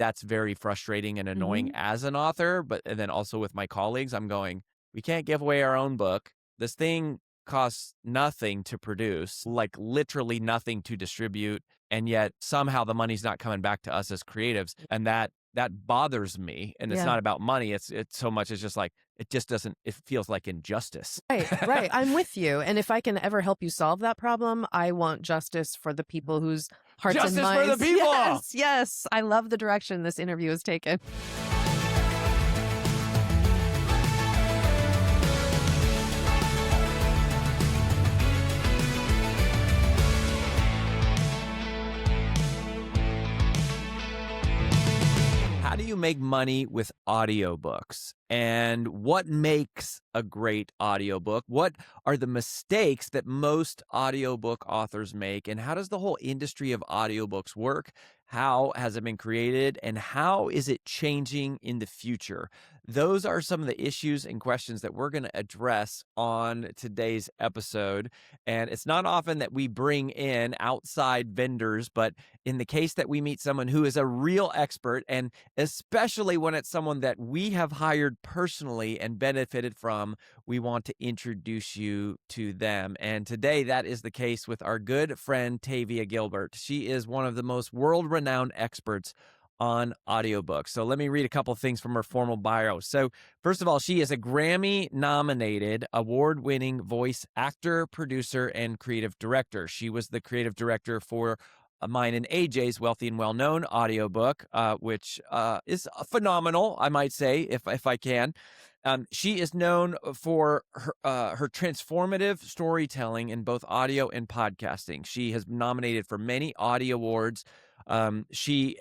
that's very frustrating and annoying as an author. And then also with my colleagues, I'm going, we can't give away our own book. This thing costs nothing to produce, like literally nothing to distribute. And yet somehow the money's not coming back to us as creatives. And that bothers me. And it's Yeah. not about money. It's so much, it's just like, it feels like injustice. Right. I'm with you. And if I can ever help you solve that problem, I want justice for the people whose hearts and Justice minds. for the people! Yes. I love the direction this interview has taken. How do you make money with audiobooks? And what makes a great audiobook? What are the mistakes that most audiobook authors make? And how does the whole industry of audiobooks work? How has it been created? And how is it changing in the future? Those are some of the issues and questions that we're going to address on today's episode. And it's not often that we bring in outside vendors, but in the case that we meet someone who is a real expert, and especially when it's someone that we have hired personally and benefited from, we want to introduce you to them. And today that is the case with our good friend Tavia Gilbert. She is one of the most world-renowned experts on audiobooks. So let me read a couple of things from her formal bio. So first of all, she is a Grammy-nominated, award-winning voice actor, producer, and creative director. She was the creative director for mine and AJ's Wealthy and Well-Known audiobook, which is phenomenal, I might say, if I can. She is known for her transformative storytelling in both audio and podcasting. She has been nominated for many Audie Awards. She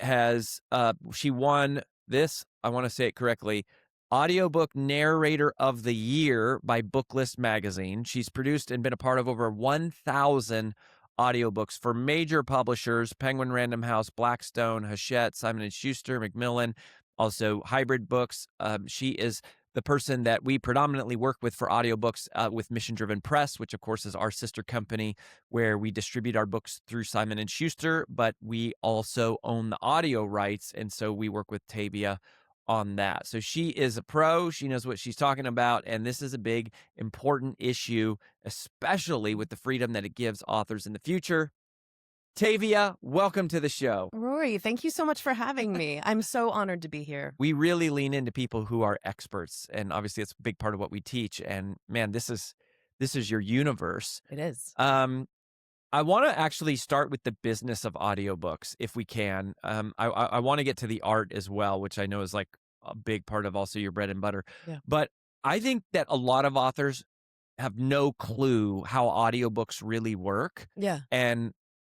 won this, I want to say it correctly, Audiobook Narrator of the Year by Booklist magazine. She's produced and been a part of over 1,000 audiobooks for major publishers: Penguin Random House, Blackstone, Hachette, Simon & Schuster, Macmillan, also Hybrid Books. She is the person that we predominantly work with for audiobooks with Mission Driven Press, which of course is our sister company where we distribute our books through Simon & Schuster, but we also own the audio rights, and so we work with Tavia on that. So she is a pro. She knows what she's talking about, and this is a big, important issue, especially with the freedom that it gives authors in the future. Tavia, welcome to the show. Rory, thank you so much for having me. I'm so honored to be here. We really lean into people who are experts, and obviously it's a big part of what we teach. And man, this is your universe. It is. I want to actually start with the business of audiobooks, if we can. I want to get to the art as well, which I know is like a big part of also your bread and butter. Yeah. But I think that a lot of authors have no clue how audiobooks really work. Yeah. And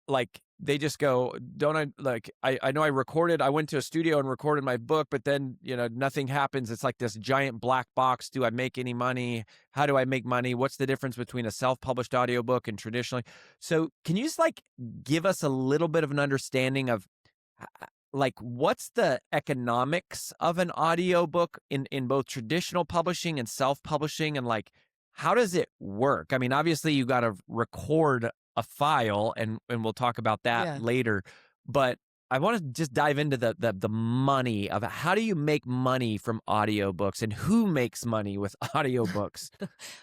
like, they just go, I know I went to a studio and recorded my book, but then, nothing happens. It's like this giant black box. Do I make any money? How do I make money? What's the difference between a self-published audiobook and traditionally? So can you just give us a little bit of an understanding of what's the economics of an audiobook in both traditional publishing and self-publishing, and how does it work? I mean, obviously you got to record a file, and we'll talk about that later. But I want to just dive into the money of how do you make money from audiobooks, and who makes money with audiobooks?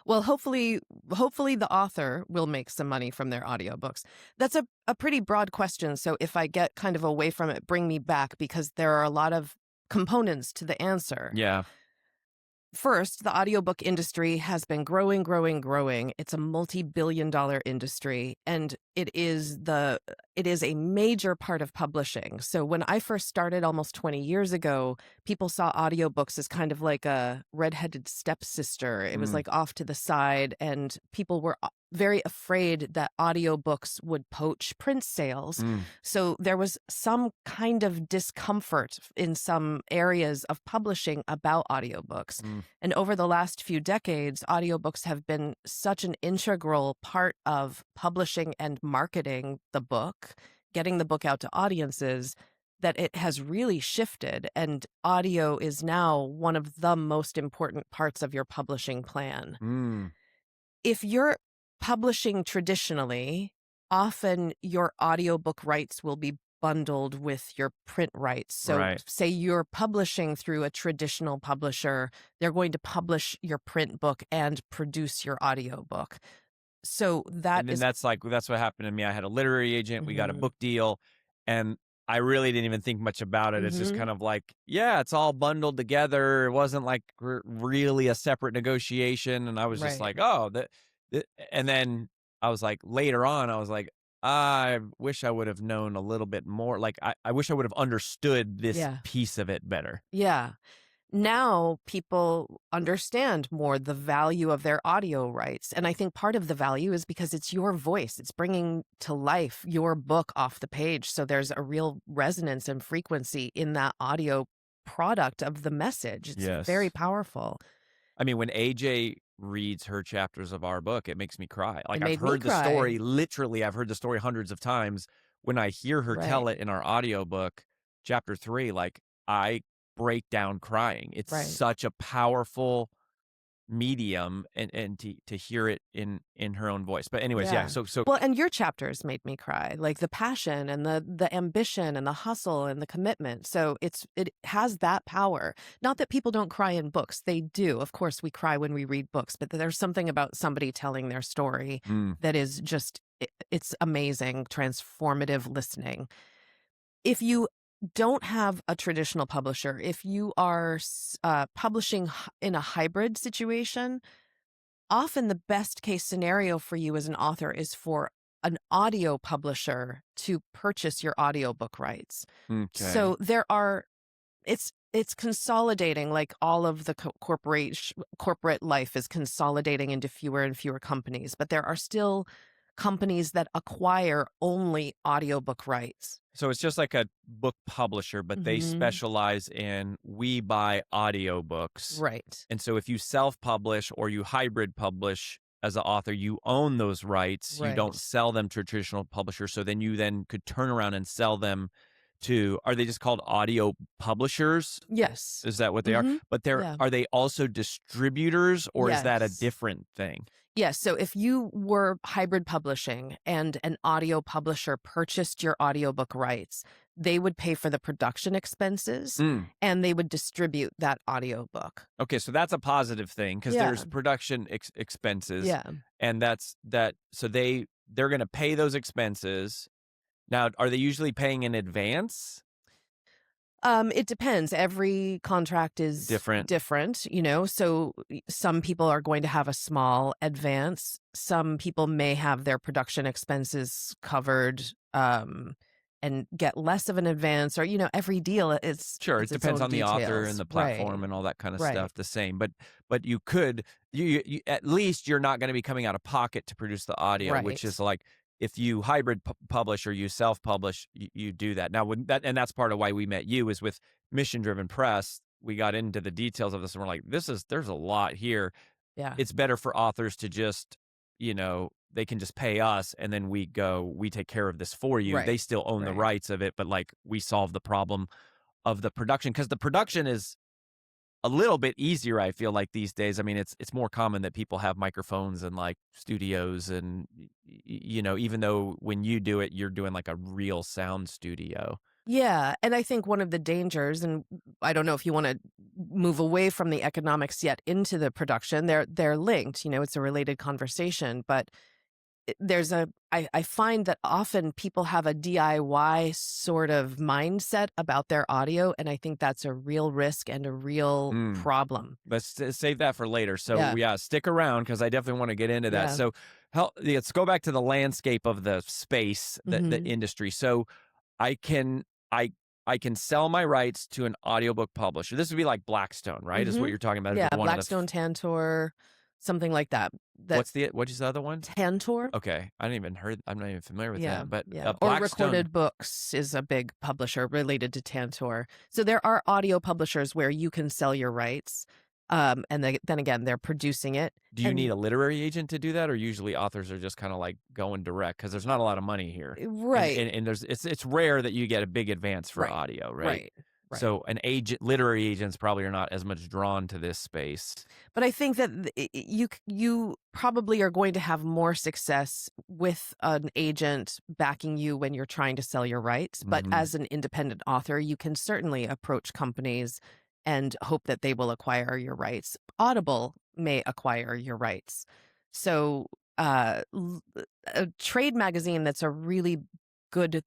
Well, hopefully the author will make some money from their audiobooks. That's a pretty broad question. So if I get kind of away from it, bring me back, because there are a lot of components to the answer. Yeah. First, the audiobook industry has been growing. It's a multi-billion-dollar industry, and it is a major part of publishing. So when I first started almost 20 years ago, people saw audiobooks as kind of like a redheaded stepsister. It was like off to the side, and people were very afraid that audiobooks would poach print sales. So there was some kind of discomfort in some areas of publishing about audiobooks. And over the last few decades, audiobooks have been such an integral part of publishing and marketing the book, getting the book out to audiences, that it has really shifted. And audio is now one of the most important parts of your publishing plan. If you're publishing traditionally, often your audiobook rights will be bundled with your print rights. So Right. say you're publishing through a traditional publisher, they're going to publish your print book and produce your audiobook. So that And then is that's what happened to me. I had a literary agent, we got a mhm, book deal, and I really didn't even think much about it. It's just mhm, kind of like, yeah, it's all bundled together. It wasn't like really a separate negotiation, and I was just right. like, oh, and then I was like, later on, I was like, I wish I would have known a little bit more. Like, I wish I would have understood this Yeah. piece of it better. Yeah. Now people understand more the value of their audio rights. And I think part of the value is because it's your voice. It's bringing to life your book off the page. So there's a real resonance and frequency in that audio product of the message. It's very Yes. powerful. I mean, when AJ reads her chapters of our book, it makes me cry. It Like, I've made me heard the cry. story, literally, I've heard the story hundreds of times. When I hear her Right. tell it in our audiobook, chapter 3, like, I break down crying. It's Right. such a powerful medium, and to hear it in her own voice. But anyways, yeah, Yeah. so Well, and your chapters made me cry, like the passion and the ambition and the hustle and the commitment. So it has that power. Not that people don't cry in books. They do. Of course, we cry when we read books, but there's something about somebody telling their story mm, that is just it's amazing, transformative listening. If you don't have a traditional publisher, if you are publishing in a hybrid situation, often the best case scenario for you as an author is for an audio publisher to purchase your audiobook rights. okay. So there are it's consolidating, like all of the corporate life is consolidating into fewer and fewer companies, but there are still companies that acquire only audiobook rights. So it's just like a book publisher, but they Mhm. specialize in we buy audiobooks. Right. And so if you self-publish or you hybrid publish as an author, you own those rights. You don't Right. sell them to a traditional publisher. So then you then could turn around and sell them to, are they just called audio publishers? Yes. Is that what they are? Mhm. But Yeah. are they also distributors, or is that a Yes. different thing? Yes. So if you were hybrid publishing and an audio publisher purchased your audiobook rights, they would pay for the production expenses Mm. and they would distribute that audiobook. Okay, so that's a positive thing because Yeah. there's production expenses, Yeah. and that's that. So they're going to pay those expenses. Now, are they usually paying in advance? It depends. Every contract is Different. different, so some people are going to have a small advance. Some people may have their production expenses covered, and get less of an advance, or, every deal Sure, it it's its depends own on the author details. and the Right. platform and all that kind of Right. stuff. The same, but you at least you're not going to be coming out of pocket to produce the audio, which Right. is like if you hybrid publish or you self publish, you do that. Now, and that's part of why we met you is with Mission Driven Press. We got into the details of this, and we're like, there's a lot here. Yeah. It's better for authors to just, they can just pay us and then we take care of this for you. Right. They still own the Right. rights of it, but like we solve the problem of the production because the production is a little bit easier, I feel like these days. I mean, it's more common that people have microphones and like studios and even though when you do it, you're doing like a real sound studio. Yeah, and I think one of the dangers, and I don't know if you want to move away from the economics yet into the production. They're linked. It's a related conversation, but there's I find that often people have a DIY sort of mindset about their audio, and I think that's a real risk and a real Mm. problem. Save that for later. So Yeah, yeah, stick around because I definitely want to get into that. yeah. So let's go back to the landscape of the space, the Hmm. industry. So I can I I can sell my rights to an audiobook publisher. This would be like Blackstone, right? Is what Hmm. you're talking about. If Yeah, you're one of Blackstone, Tantor, something like that. That what's the other one? Tantor. Okay, I'm not even familiar with Yeah, them. But yeah. Or Blackstone. Recorded Books is a big publisher related to Tantor. So there are audio publishers where you can sell your rights. And then again, they're producing it. Do you need And a literary agent to do that, or usually authors are just kind of like going direct because there's not a lot of money here, and right, and, and there's it's rare that you get a big advance for right, audio, right? right. Right. So an agent, literary agents probably are not as much drawn to this space. But I think that you probably are going to have more success with an agent backing you when you're trying to sell your rights. But Mhm. as an independent author, you can certainly approach companies and hope that they will acquire your rights. Audible may acquire your rights. So a trade magazine that's a really good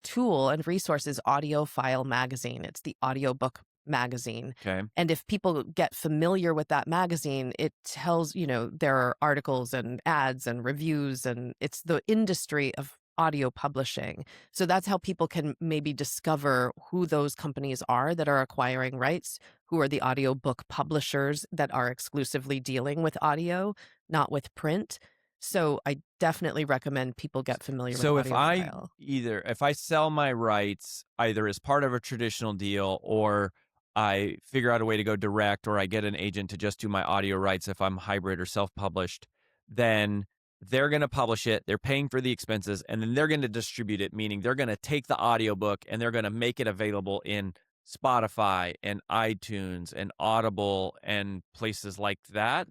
tool and resource is Audiophile magazine. It's the audiobook magazine. Okay. And if people get familiar with that magazine, it tells, there are articles and ads and reviews, and it's the industry of audio publishing. So that's how people can maybe discover who those companies are that are acquiring rights, who are the audiobook publishers that are exclusively dealing with audio, not with print. So I definitely recommend people get familiar with So Audiophile. if I sell my rights either as part of a traditional deal, or I figure out a way to go direct, or I get an agent to just do my audio rights if I'm hybrid or self-published, then they're going to publish it, they're paying for the expenses, and then they're going to distribute it, meaning they're going to take the audiobook and they're going to make it available in Spotify and iTunes and Audible and places like that.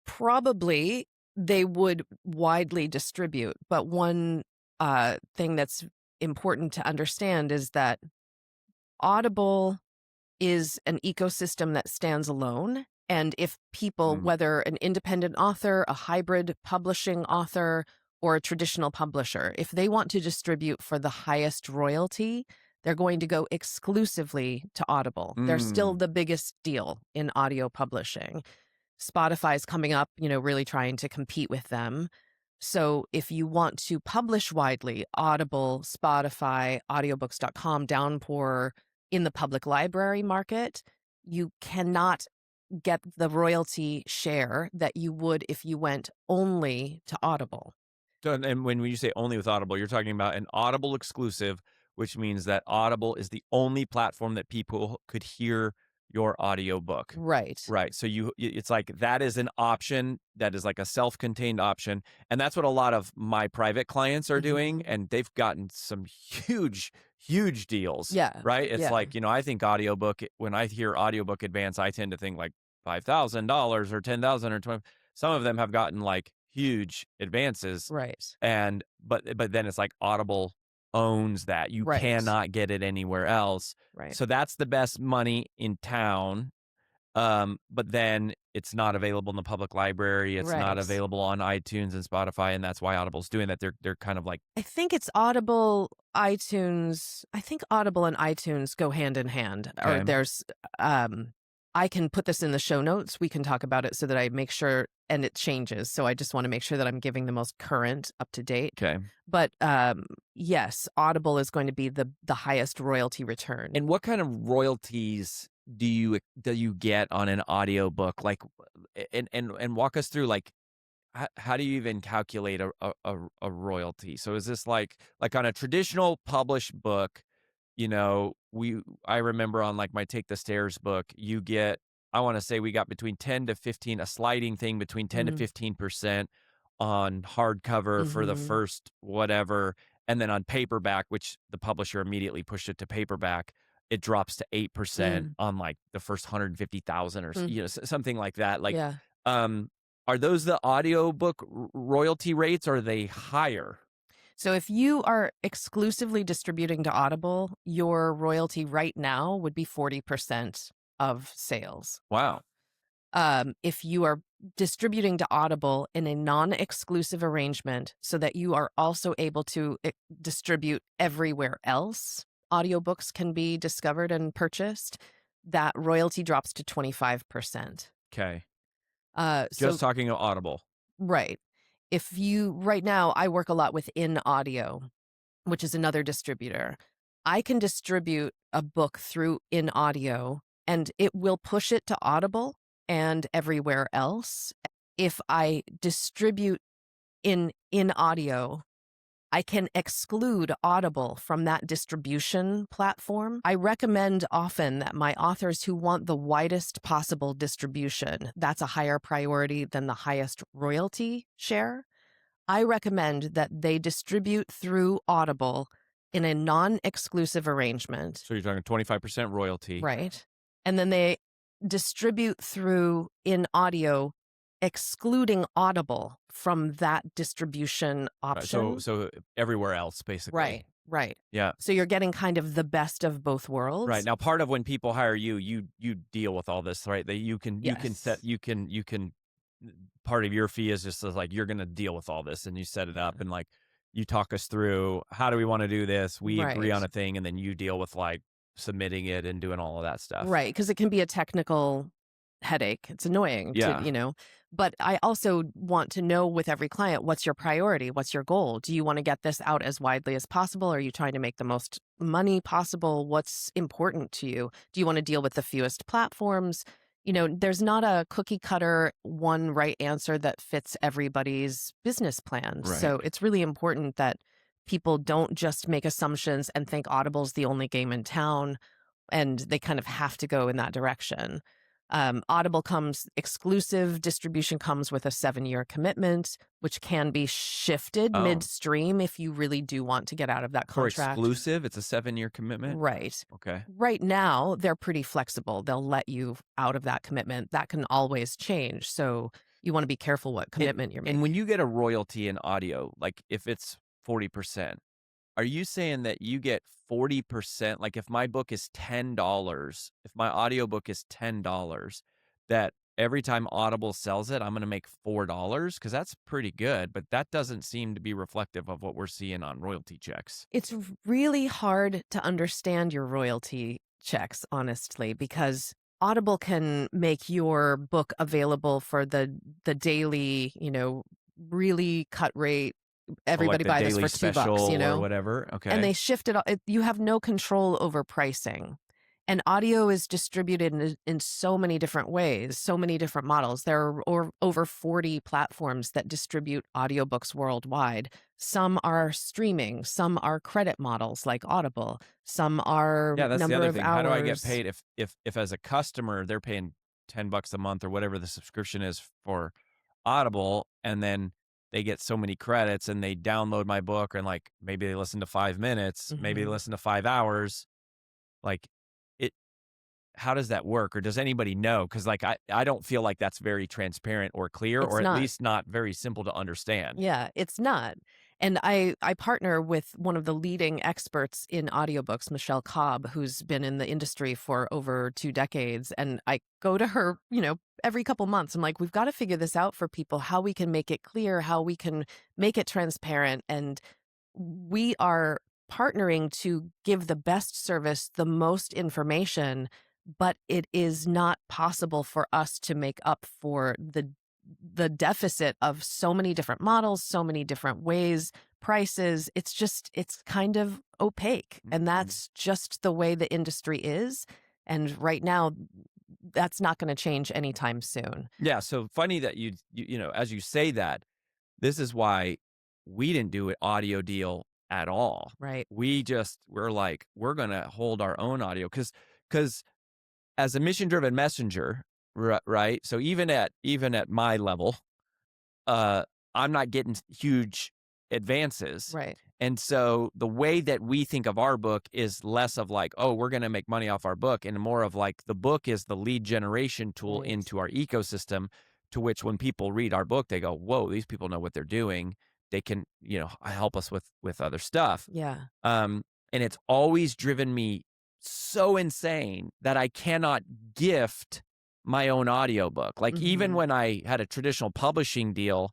Probably they would widely distribute, but one thing that's important to understand is that Audible is an ecosystem that stands alone. And if people, Mm. whether an independent author, a hybrid publishing author, or a traditional publisher, if they want to distribute for the highest royalty, they're going to go exclusively to Audible. They're still Mm. the biggest deal in audio publishing. Spotify's coming up, really trying to compete with them. So if you want to publish widely, Audible, Spotify, audiobooks.com, Downpour, in the public library market, you cannot get the royalty share that you would if you went only to Audible. So, and when you say only with Audible, you're talking about an Audible exclusive, which means that Audible is the only platform that people could hear your audiobook. Right. Right. So it's like that is an option that is like a self-contained option. And that's what a lot of my private clients are doing. Mhm. And they've gotten some huge, huge deals. Yeah. Right. It's Yeah. like, I think audiobook, when I hear audiobook advance, I tend to think like $5,000 or 10,000 or 20. Some of them have gotten like huge advances. Right. And but then it's like Audible owns that. You Right. cannot get it anywhere else. Right. So that's the best money in town. But then it's not available in the public library. It's not Right. available on iTunes and Spotify, and that's why Audible's doing that. They're kind of like, I think it's Audible, iTunes. I think Audible and iTunes go hand in hand. Or Okay. there's I can put this in the show notes. We can talk about it so that I make sure, and it changes. So I just want to make sure that I'm giving the most current, up to date. okay. But yes, Audible is going to be the highest royalty return. And what kind of royalties do you get on an audiobook? Like, and walk us through like how do you even calculate a royalty? So is this like on a traditional published book? I remember on like my Take the Stairs book, you get, I want to say we got between 10 to 15, a sliding thing between 10 to Mhm. 15% on hardcover for the Mhm. first whatever. And then on paperback, which the publisher immediately pushed it to paperback, it drops to 8% Mm. on like the first 150,000 or Mm. something like that. Like, Yeah. are those the audiobook royalty rates, or are they higher? So if you are exclusively distributing to Audible, your royalty right now would be 40% of sales. Wow. If you are distributing to Audible in a non-exclusive arrangement so that you are also able to distribute everywhere else, audiobooks can be discovered and purchased, that royalty drops to 25%. Okay. So Just talking about Audible. right. If you right now, I work a lot with In Audio, which is another distributor. I can distribute a book through In Audio and it will push it to Audible and everywhere else. If I distribute in Audio, I can exclude Audible from that distribution platform. I recommend often that my authors who want the widest possible distribution, that's a higher priority than the highest royalty share. I recommend that they distribute through Audible in a non-exclusive arrangement. So you're talking 25% royalty. Right. And then they distribute through in audio, excluding Audible from that distribution Right. So option. so everywhere else, basically. Right, right. Yeah. So you're getting kind of the best of both worlds. Right. Now, part of when people hire you, you deal with all this, right? That you can Yes. part of your fee is just like you're going to deal with all this, and you set it up, and like you talk us through how do we want to do this. We agree on Right. a thing, and then you deal with like submitting it and doing all of that stuff. Right, because it can be a technical headache. It's annoying Yeah. but I also want to know with every client, what's your priority? What's your goal? Do you want to get this out as widely as possible? Are you trying to make the most money possible? What's important to you? Do you want to deal with the fewest platforms? There's not a cookie cutter one right answer that fits everybody's business plan. Right. So it's really important that people don't just make assumptions and think Audible's the only game in town and they kind of have to go in that direction. Audible exclusive distribution comes with a 7-year commitment, which can be shifted Oh. midstream if you really do want to get out of that For contract. exclusive, it's a 7-year commitment. Right. Okay. Right now, they're pretty flexible. They'll let you out of that commitment. That can always change. So you want to be careful what commitment you're making. And when you get a royalty in audio, like if it's 40%, are you saying that you get 40%? Like if my book is $10, if my audiobook is $10, that every time Audible sells it, I'm going to make $4? Because that's pretty good, but that doesn't seem to be reflective of what we're seeing on royalty checks. It's really hard to understand your royalty checks, honestly, because Audible can make your book available for the daily, really cut rate. Everybody Like the buy this daily for special $2, or whatever. Okay. And they shift it. You have no control over pricing. And audio is distributed in so many different ways, so many different models. There are over 40 platforms that distribute audiobooks worldwide. Some are streaming, some are credit models like Audible, some are Yeah, that's the number other of thing. hours. How do I get paid if as a customer they're paying $10 a month or whatever the subscription is for Audible, and then they get so many credits and they download my book and like maybe they listen to 5 minutes, maybe they Mhm. listen to 5 hours. Like it how does that work? Or does anybody know? Because like I don't feel like that's very transparent or clear, It's or at not. least not very simple to understand. Yeah, it's not. And I partner with one of the leading experts in audiobooks, Michelle Cobb, who's been in the industry for over 2 decades. And I go to her, every couple months. I'm like, we've got to figure this out for people, how we can make it clear, how we can make it transparent. And we are partnering to give the best service, the most information, but it is not possible for us to make up for the deficit of so many different models, so many different ways, prices. It's kind of opaque. And that's just the way the industry is. And right now, that's not going to change anytime soon. Yeah, so funny that as you say that, this is why we didn't do an audio deal at all. Right. We're like, we're going to hold our own audio cuz as a mission-driven messenger, right? So even at my level, I'm not getting huge advances. Right. And so the way that we think of our book is less of like, oh, we're going to make money off our book, and more of like the book is the lead generation tool Right. into our ecosystem, to which when people read our book, they go, whoa, these people know what they're doing. They can, help us with other stuff. Yeah. And it's always driven me so insane that I cannot gift my own audiobook. Like even Mhm. when I had a traditional publishing deal,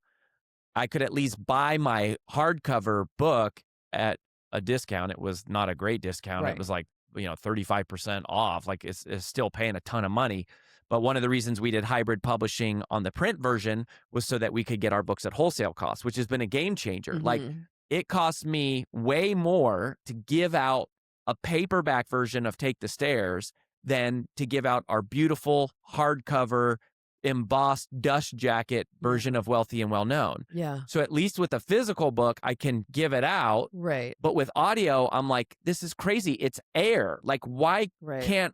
I could at least buy my hardcover book at a discount. It was not a great discount. Right. It was like, 35% off. Like it's still paying a ton of money. But one of the reasons we did hybrid publishing on the print version was so that we could get our books at wholesale costs, which has been a game changer. Like Mhm. it costs me way more to give out a paperback version of Take the Stairs than to give out our beautiful hardcover embossed dust jacket version of Wealthy and Well Known. Yeah. So at least with a physical book, I can give it out. Right. But with audio, I'm like, this is crazy. It's air. Like, why Right. can't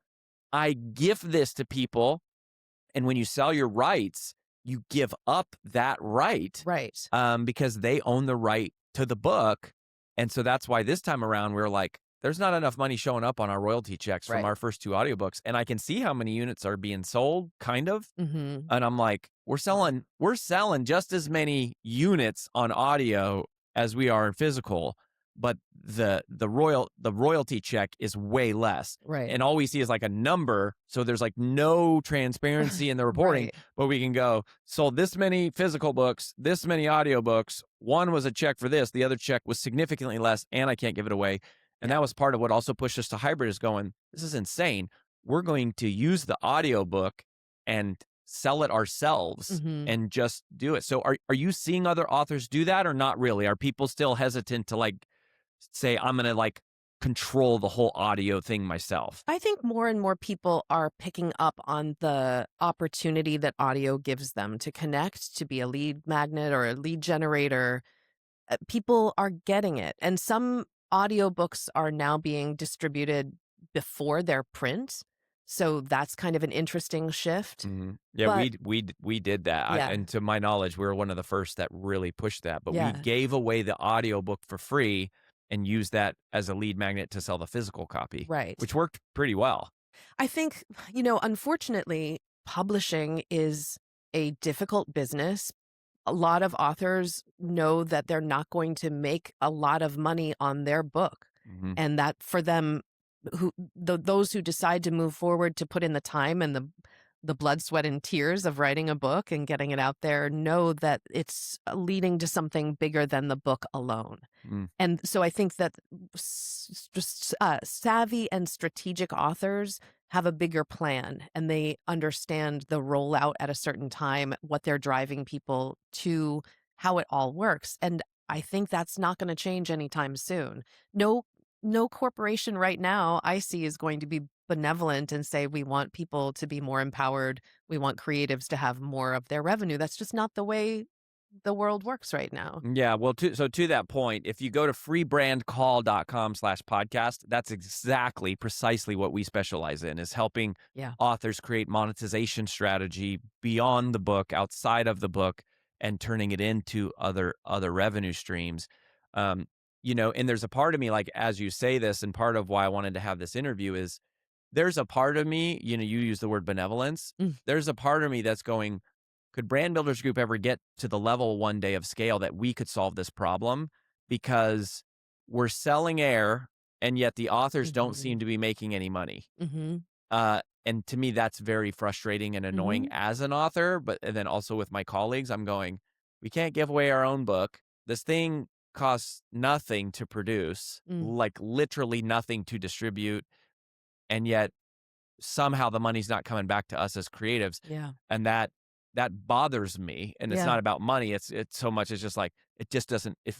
I gift this to people? And when you sell your rights, you give up that right. Right. Because they own the right to the book. And so that's why this time around we were like, there's not enough money showing up on our royalty checks from Right. our first 2 audiobooks, and I can see how many units are being sold, kind of. Mm-hmm. And I'm like, we're selling just as many units on audio as we are in physical, but the royalty check is way less. Right. And all we see is like a number, so there's like no transparency in the reporting, Right. but we can go, sold this many physical books, this many audiobooks. One was a check for this, the other check was significantly less, and I can't give it away. And Yeah. that was part of what also pushed us to hybrid, is going, this is insane. We're going to use the audiobook and sell it ourselves Mm-hmm. and just do it. So are you seeing other authors do that, or not really? Are people still hesitant to like say, I'm going to like control the whole audio thing myself? I think more and more people are picking up on the opportunity that audio gives them to connect, to be a lead magnet or a lead generator. People are getting it. And some audiobooks are now being distributed before their print. So that's kind of an interesting shift. Mhm. Yeah, But we did that. yeah, And to my knowledge, we were one of the first that really pushed that. But we yeah, gave away the audiobook for free and used that as a lead magnet to sell the physical copy, right. which worked pretty well. I think, unfortunately, publishing is a difficult business. A lot of authors know that they're not going to make a lot of money on their book. Mhm. And that for them, those who decide to move forward to put in the time and the blood, sweat, and tears of writing a book and getting it out there know that it's leading to something bigger than the book alone. Mm. And so I think that savvy and strategic authors have a bigger plan, and they understand the rollout at a certain time, what they're driving people to, how it all works. And I think that's not going to change anytime soon. No corporation right now I see is going to be benevolent and say we want people to be more empowered. We want creatives to have more of their revenue. That's just not the way the world works right now. Yeah, well, to that point, if you go to freebrandcall.com/podcast, that's precisely what we specialize in, is helping Yeah. authors create monetization strategy beyond the book, outside of the book, and turning it into other revenue streams. Um, and there's a part of me, like, as you say this, and part of why I wanted to have this interview is there's a part of me, you use the word benevolence. Mm. There's a part of me that's going, could Brand Builders Group ever get to the level one day of scale that we could solve this problem? Because we're selling air, and yet the authors don't Mhm. seem to be making any money. Mhm. And to me, that's very frustrating and annoying Mhm. as an author. And then also with my colleagues, I'm going, we can't give away our own book. This thing costs nothing to produce, Mm. like literally nothing to distribute. And yet somehow the money's not coming back to us as creatives. Yeah. And that bothers me. And it's Yeah. not about money. It's so much, it's just like, it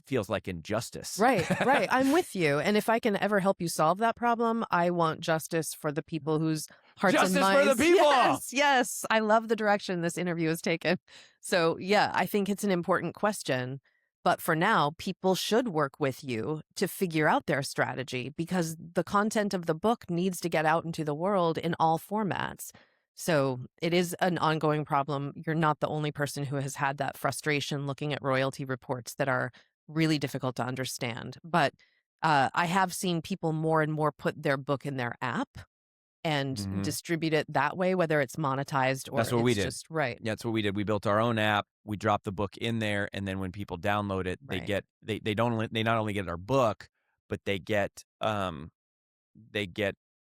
feels like injustice. Right, right. I'm with you. And if I can ever help you solve that problem, I want justice for the people whose hearts and Justice for the minds. people! Yes, yes. I love the direction this interview has taken. So, yeah, I think it's an important question. But for now, people should work with you to figure out their strategy, because the content of the book needs to get out into the world in all formats. So it is an ongoing problem. You're not the only person who has had that frustration looking at royalty reports that are really difficult to understand. But I have seen people more and more put their book in their app and Mhm. distribute it that way, whether it's monetized or That's what we it's did. just right. Yeah, that's what we did. We built our own app. We dropped the book in there, and then when people download it, they Right. get they not only get our book, but they get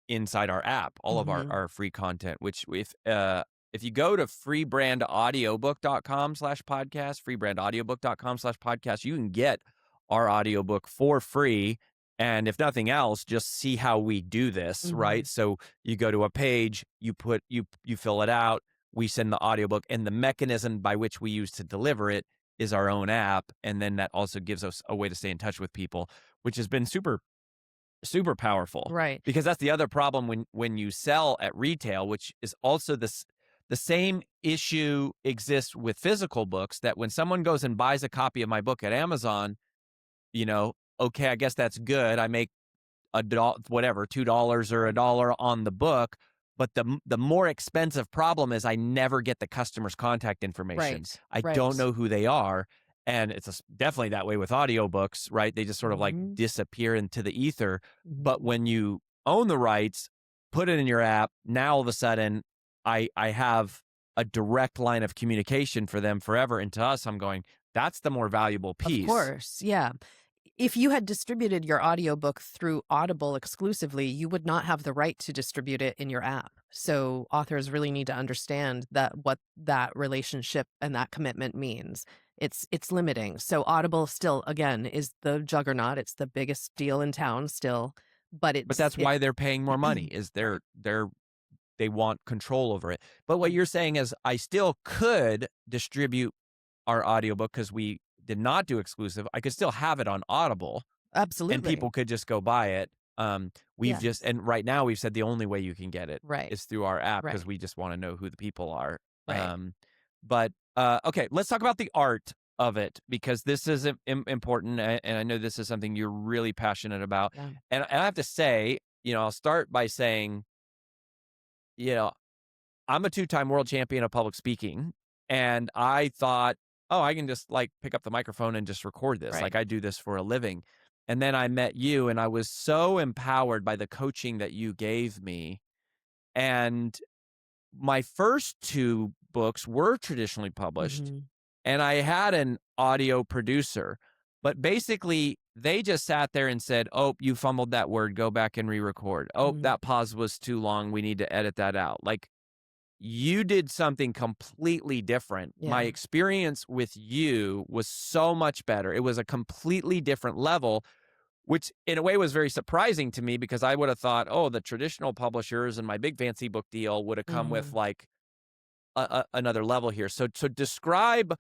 inside our app all of Mhm. our free content. Which if you go to freebrandAudiobook.com/podcast, freebrandAudiobook.com/podcast, you can get our audiobook for free. And if nothing else, just see how we do this, Mhm. right? So you go to a page, you fill it out, we send the audiobook, and the mechanism by which we use to deliver it is our own app. And then that also gives us a way to stay in touch with people, which has been super powerful. Right. Because that's the other problem when you sell at retail, which is also the same issue exists with physical books, that when someone goes and buys a copy of my book at Amazon, okay, I guess that's good. I make whatever, $2 or $1 on the book. But the more expensive problem is I never get the customer's contact information. Right. I Right. don't know who they are. And it's definitely that way with audiobooks, right? They just sort of like Mhm. disappear into the ether. But Mhm. when you own the rights, put it in your app, now all of a sudden I have a direct line of communication for them forever. And to us, I'm going, that's the more valuable Of piece. course, yeah. If you had distributed your audiobook through Audible exclusively, you would not have the right to distribute it in your app. So authors really need to understand that what that relationship and that commitment means. It's limiting. So Audible still, again, is the juggernaut. It's the biggest deal in town still, but But that's it why they're paying more money, is right. they want control over it. But what Mm. you're saying is I still could distribute our audiobook because we did not do exclusive. I could still have it on Audible and Absolutely. people could just go buy it. We've just, Yes. and right now we've said the only way you can get it Right. is through our app because Right. we just want to know who the people are. Right. But okay, let's talk about the art of it because this is important, and I know this is something you're really passionate about. Yeah. And I have to say, I'll start by saying, you know, I'm a two-time world champion of public speaking, and I thought, "Oh, I can just, like, pick up the microphone and just record this, Right. like, I do this for a living." And then I met you, and I was so empowered by the coaching that you gave me, and my first 2 books were traditionally published, Mhm. and I had an audio producer, but basically, they just sat there and said, "Oh, you fumbled that word, go back and re-record. Oh, Mhm. that pause was too long, we need to edit that out." Like, you did something completely different. My Yeah. experience with you was so much better. It was a completely different level, which in a way was very surprising to me because I would have thought, oh, the traditional publishers and my big fancy book deal would have come with Mhm. like another level here. So describe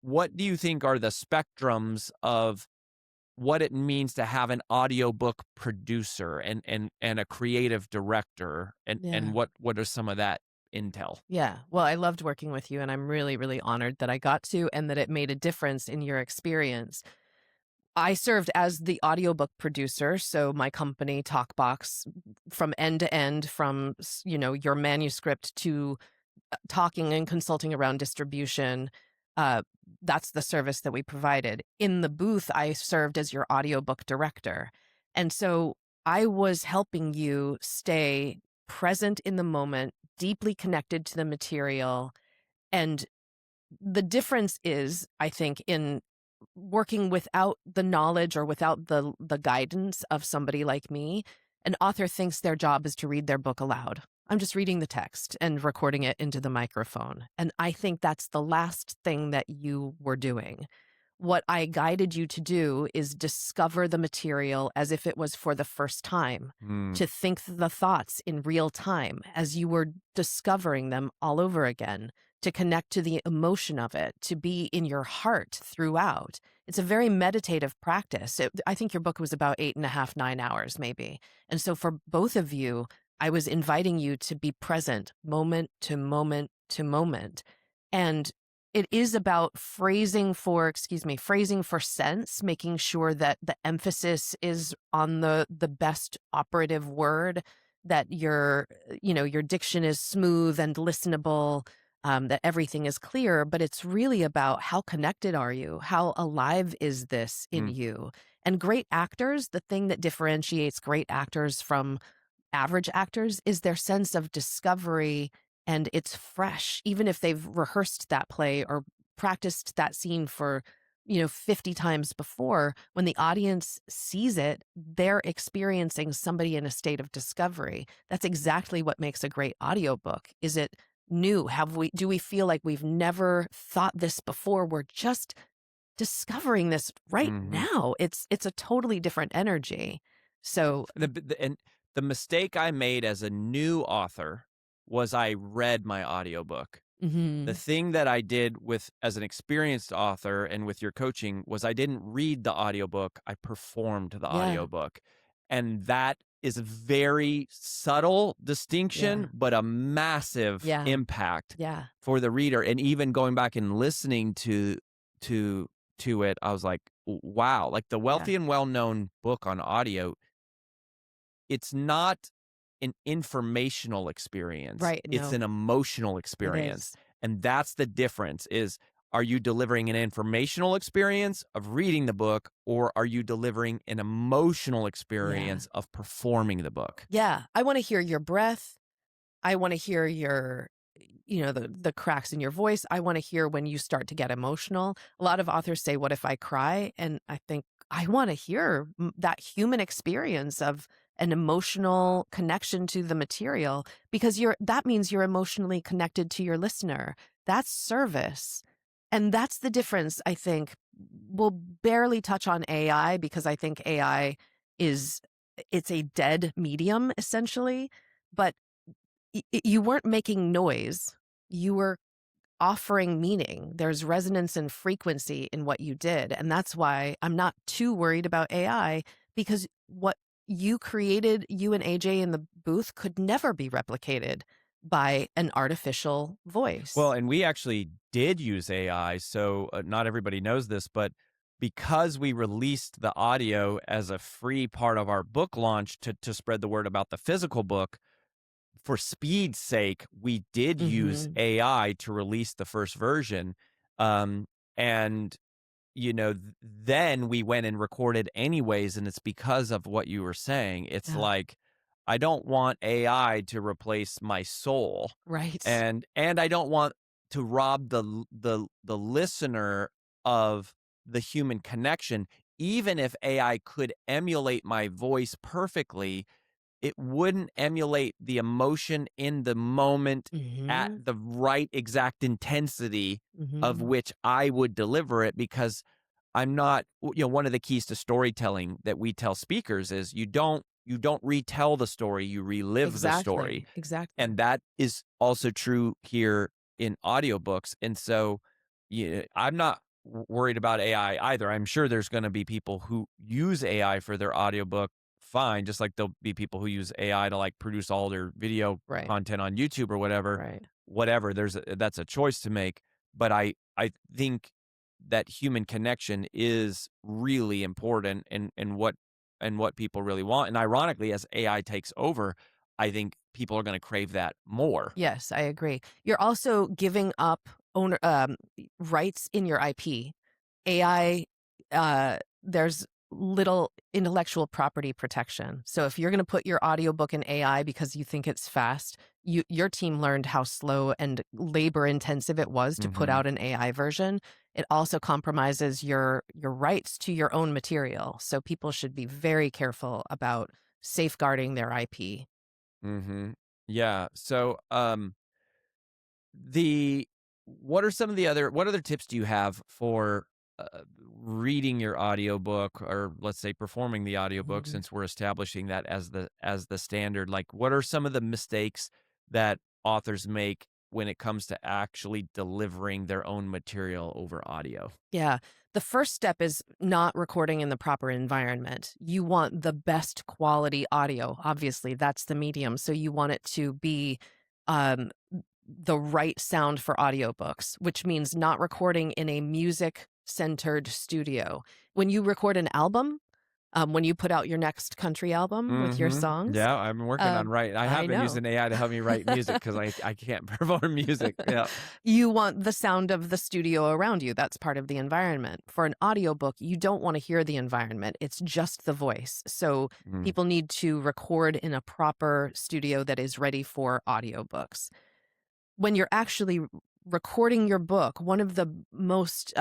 what do you think are the spectrums of what it means to have an audiobook producer and a creative director and Yeah. what are some of that intel? Yeah. Well, I loved working with you, and I'm really, really honored that I got to and that it made a difference in your experience. I served as the audiobook producer, so my company, Talkbox, from end to end, from your manuscript to talking and consulting around distribution. Uh, that's the service that we provided. In the booth, I served as your audiobook director, and so I was helping you stay present in the moment, deeply connected to the material, and the difference is, I think, in working without the knowledge or without the guidance of somebody like me, an author thinks their job is to read their book aloud. I'm just reading the text and recording it into the microphone. And I think that's the last thing that you were doing. What I guided you to do is discover the material as if it was for the first time, Hmm. to think the thoughts in real time as you were discovering them all over again, to connect to the emotion of it, to be in your heart throughout. It's a very meditative practice. I think your book was about 8.5, 9 hours, maybe. And so for both of you, I was inviting you to be present moment to moment to moment. And it is about phrasing for sense, making sure that the emphasis is on the best operative word, that your diction is smooth and listenable, that everything is clear, but it's really about how connected are you? How alive is this in Hmm. you? And great actors, the thing that differentiates great actors from average actors is their sense of discovery, and it's fresh even if they've rehearsed that play or practiced that scene for 50 times before. When the audience sees it, they're experiencing somebody in a state of discovery. That's exactly what makes a great audiobook. Is it new? Do we feel like we've never thought this before? We're just discovering this right Mhm. now. It's a totally different energy. So And the mistake I made as a new author was I read my audiobook. The mhm. thing that I did with as an experienced author and with your coaching was I didn't read the audiobook, I performed the Yeah. audiobook. And that is a very subtle Yeah. distinction, but a massive Yeah. impact Yeah. for the reader. And even going back and listening to to it, I was like, wow, like the Yeah. wealthy and well-known book on audio, it's not an informational experience, Right. it's No, an emotional it experience, is. and that's the difference is Are you delivering an informational experience of reading the book, or are you delivering an emotional Yeah. experience of performing the book? Yeah. I want to hear your breath. I want to hear your, the cracks in your voice. I want to hear when you start to get emotional. A lot of authors say, "What if I cry?" And I think I want to hear that human experience of an emotional connection to the material, because that means you're emotionally connected to your listener. That's service. And that's the difference, I think. We'll barely touch on AI because I think AI is it's a dead medium essentially, but you weren't making noise. You were offering meaning. There's resonance and frequency in what you did. And that's why I'm not too worried about AI, because what you created, you and AJ in the booth, could never be replicated by an artificial Well, voice. and we actually did use AI, so not everybody knows this, but because we released the audio as a free part of our book launch to spread the word about the physical book, for speed's sake, we did use Hmm. AI to release the first version. Um, and then we went and recorded anyways, and it's because of what you were saying. It's Yeah. like, I don't want AI to replace my soul, Right. and I don't want to rob the listener of the human connection. Even if AI could emulate my voice perfectly, it wouldn't emulate the emotion in the moment at Hmm. the right exact intensity of Hmm. which I would deliver it, because I'm not, one of the keys to storytelling that we tell speakers is you don't retell the story, you relive the story. Exactly. Exactly. And that is also true here in audiobooks. And so, I'm not worried about AI either. I'm sure there's going to be people who use AI for their audiobook fine, just like there'll be people who use AI to like produce all their video Right. content on YouTube or whatever. Right. Whatever, that's a choice to make. But I think that human connection is really important, and what people really want. And ironically, as AI takes over, I think people are going to crave that more. Yes, I agree. You're also giving up rights in your IP. AI, there's little intellectual property protection. So if you're going to put your audiobook in AI because you think it's fast, your team learned how slow and labor intensive it was to put Hmm. out an AI version. It also compromises your rights to your own material. So people should be very careful about safeguarding their IP. Hmm. Yeah. So, The what other tips do you have for, reading your audiobook, or let's say performing the audiobook, Mhm. since we're establishing that as the standard? Like, what are some of the mistakes that authors make when it comes to actually delivering their own material over audio? Yeah. The first step is not recording in the proper environment. You want the best quality audio. Obviously, that's the medium. So you want it to be um, the right sound for audiobooks, which means not recording in a music centered studio. When you record an album, when you put out your next country album with your Mhm. songs, Yeah, I've been working on writing. I I have been know. using AI to help me write music because I can't perform music. Yeah. You want the sound of the studio around you. That's part of the environment. For an audiobook, you don't want to hear the environment. It's just the voice. So Mm. people need to record in a proper studio that is ready for audiobooks. When you're actually recording your book, one of the most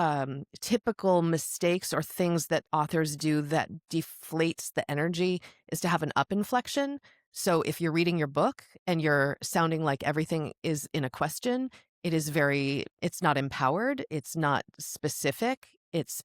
typical mistakes or things that authors do that deflates the energy is to have an up inflection. So if you're reading your book and you're sounding like everything is in a question, it's not empowered, it's not specific.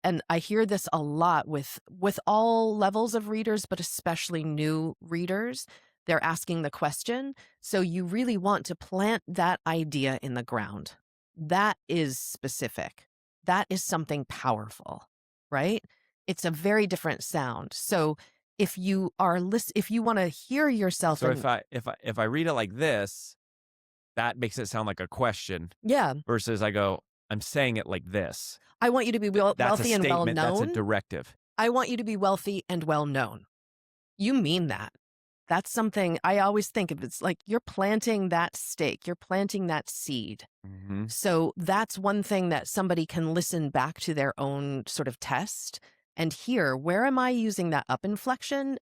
And I hear this a lot with all levels of readers, but especially new readers. They're asking the question, so you really want to plant that idea in the ground. That is specific. That is something powerful, right? It's a very different sound. So if you want to hear yourself So and if I read it like this, that makes it sound like a question, yeah, versus I go, I'm saying it like this. I want you to be That's a wealthy and well statement, that's a known. directive. I want you to be wealthy and well known. You mean that. That's something I always think of. It's like you're planting that stake, you're planting that seed. Hmm. So that's one thing that somebody can listen back to their own sort of test and hear, where am I using that up inflection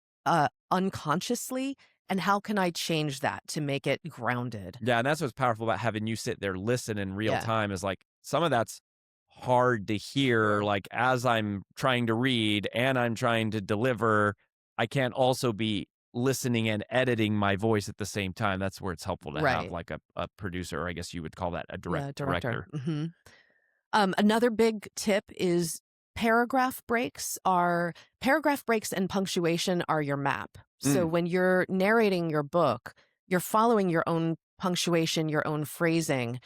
unconsciously? And how can I change that to make it grounded? Yeah, and that's what's powerful about having you sit there, listen in real Yeah. time is like some of that's hard to hear. Sure. Like as I'm trying to read and I'm trying to deliver, I can't also be listening and editing my voice at the same time. That's where it's helpful to have Right. like a producer, or I guess you would call that a Yeah, director. director. Another big tip is paragraph breaks and punctuation are your map. So Mm, when you're narrating your book, you're following your own punctuation, your own phrasing.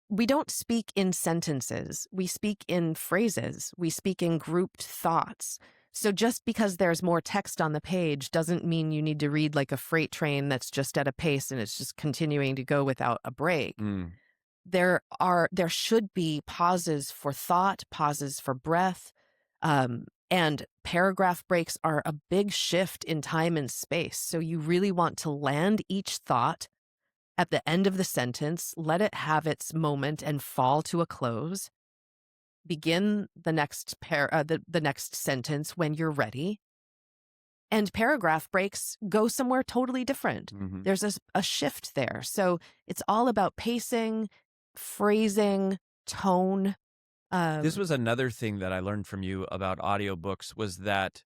We don't speak in sentences. We speak in phrases. We speak in grouped thoughts. So just because there's more text on the page doesn't mean you need to read like a freight train that's just at a pace and it's just continuing to go without a break. mm. There should be pauses for thought, pauses for breath, and paragraph breaks are a big shift in time and space. So you really want to land each thought at the end of the sentence, let it have its moment and fall to a close. Begin the the next sentence when you're ready. And paragraph breaks go somewhere totally different. Mhm. There's a shift there. So it's all about pacing, phrasing, tone. This Um, was another thing that I learned from you about audiobooks was that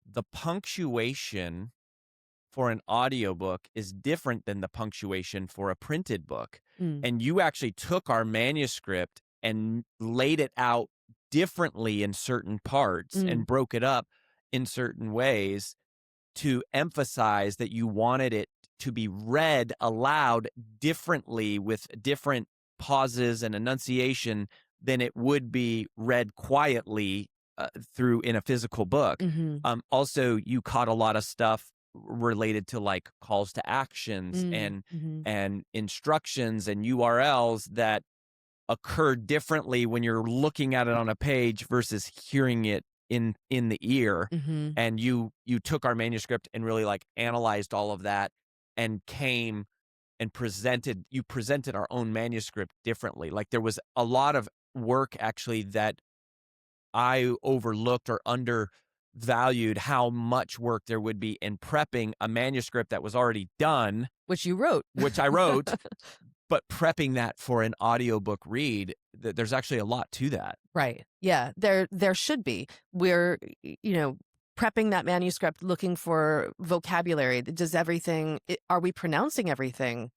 the punctuation for an audiobook is different than the punctuation for a printed book. mm, And you actually took our manuscript and laid it out differently in certain parts mm, and broke it up in certain ways to emphasize that you wanted it to be read aloud differently with different pauses and enunciation than it would be read quietly through in a physical book. mhm, Also, you caught a lot of stuff related to like calls to actions mhm, and instructions and URLs that occur differently when you're looking at it on a page versus hearing it in the ear. mhm, And you took our manuscript and really like analyzed all of that and came and presented our own manuscript differently. Like there was a lot of work actually that I overlooked or undervalued how much work there would be in prepping a manuscript that was already done, which you wrote. which I wrote, but prepping that for an audiobook read. There's actually a lot to that. Right. Yeah, there should be. We're, prepping that manuscript, looking for vocabulary. Does are we pronouncing everything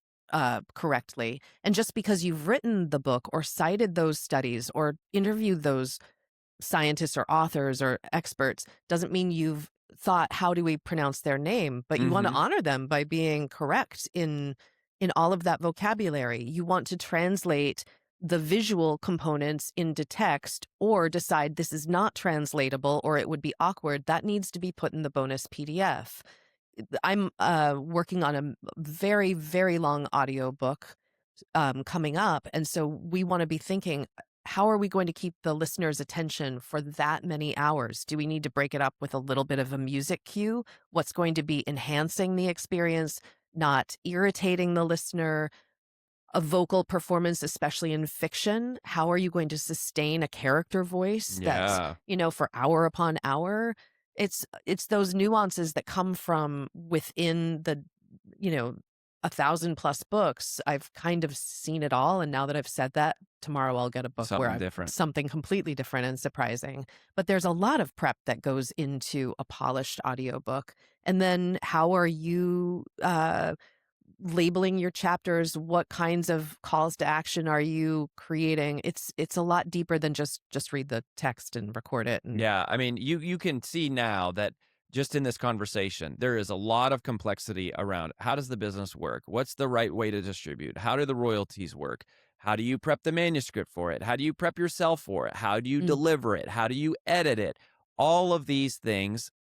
correctly? And just because you've written the book or cited those studies or interviewed those scientists or authors or experts doesn't mean you've thought, how do we pronounce their name? But you want to Mhm. honor them by being correct in all of that vocabulary. You want to translate the visual components into text or decide this is not translatable or it would be awkward. That needs to be put in the bonus PDF. I'm working on a very, very long audiobook coming up. And so we want to be thinking, how are we going to keep the listener's attention for that many hours? Do we need to break it up with a little bit of a music cue? What's going to be enhancing the experience, not irritating the listener? A vocal performance, especially in fiction, how are you going to sustain a character voice that's, Yeah. for hour upon hour? It's those nuances that come from within the, you know, 1,000+ books. I've kind of seen it all, and now that I've said that, tomorrow I'll get a book where Something I've different. something completely different and surprising. But there's a lot of prep that goes into a polished audiobook. And then how are you labeling your chapters? What kinds of calls to action are you creating? It's a lot deeper than just read the text and record it. And Yeah, I mean, you can see now that just in this conversation, there is a lot of complexity around how does the business work? What's the right way to distribute? How do the royalties work? How do you prep the manuscript for it? How do you prep yourself for it? How do you mm, deliver it? How do you edit it? All of these things.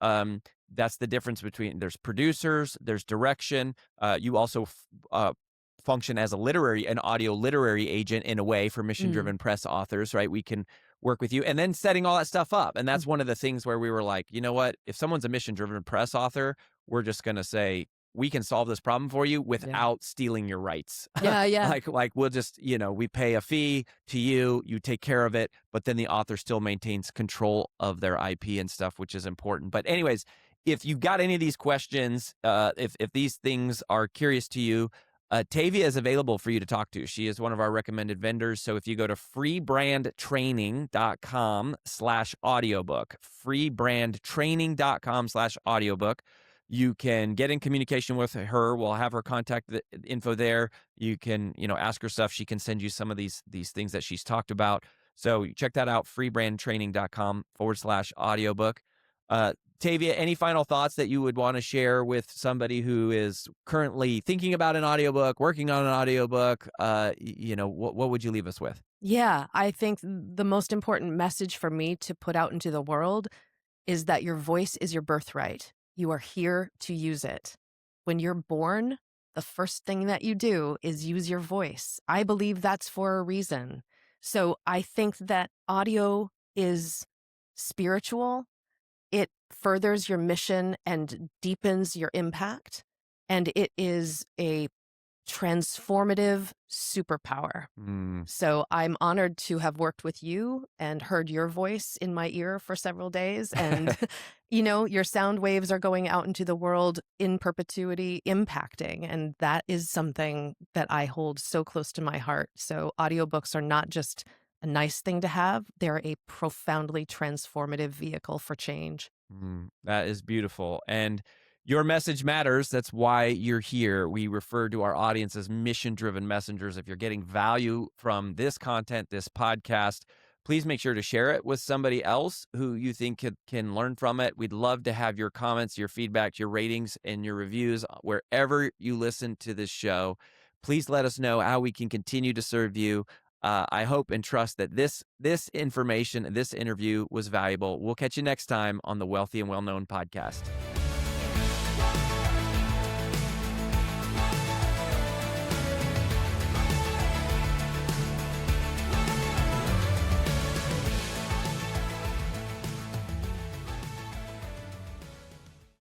That's the difference between there's producers, there's direction. You also function as an audio literary agent in a way for mission mm, driven press authors, right? We can work with you and then setting all that stuff up. And mm, that's one of the things where we were like, you know what? If someone's a mission driven press author, we're just going to say, we can solve this problem for you without stealing your rights. Yeah, yeah. Like we'll just, we pay a fee to you, you take care of it, but then the author still maintains control of their IP and stuff, which is important. But anyways, if you've got any of these questions, if these things are curious to you, Tavia is available for you to talk to. She is one of our recommended vendors. So if you go to freebrandtraining.com/audiobook, freebrandtraining.com/audiobook, you can get in communication with her. We'll have her contact info there. You can, ask her stuff. She can send you some of these things that she's talked about. So check that out, freebrandtraining.com/audiobook. Tavia, any final thoughts that you would want to share with somebody who is currently thinking about an audiobook, working on an audiobook? What would you leave us with? Yeah, I think the most important message for me to put out into the world is that your voice is your birthright. You are here to use it. When you're born, the first thing that you do is use your voice. I believe that's for a reason. So I think that audio is spiritual. It furthers your mission and deepens your impact. And it is a transformative superpower. So I'm honored to have worked with you and heard your voice in my ear for several days. And, your sound waves are going out into the world in perpetuity, impacting. And that is something that I hold so close to my heart. So audiobooks are not just a nice thing to have. They're a profoundly transformative vehicle for change. That is beautiful. And your message matters. That's why you're here. We refer to our audience as mission-driven messengers. If you're getting value from this content, this podcast, please make sure to share it with somebody else who you think can learn from it. We'd love to have your comments, your feedback, your ratings, and your reviews wherever you listen to this show. Please let us know how we can continue to serve you. I hope and trust that this information, this interview was valuable. We'll catch you next time on the Wealthy and Well-Known podcast.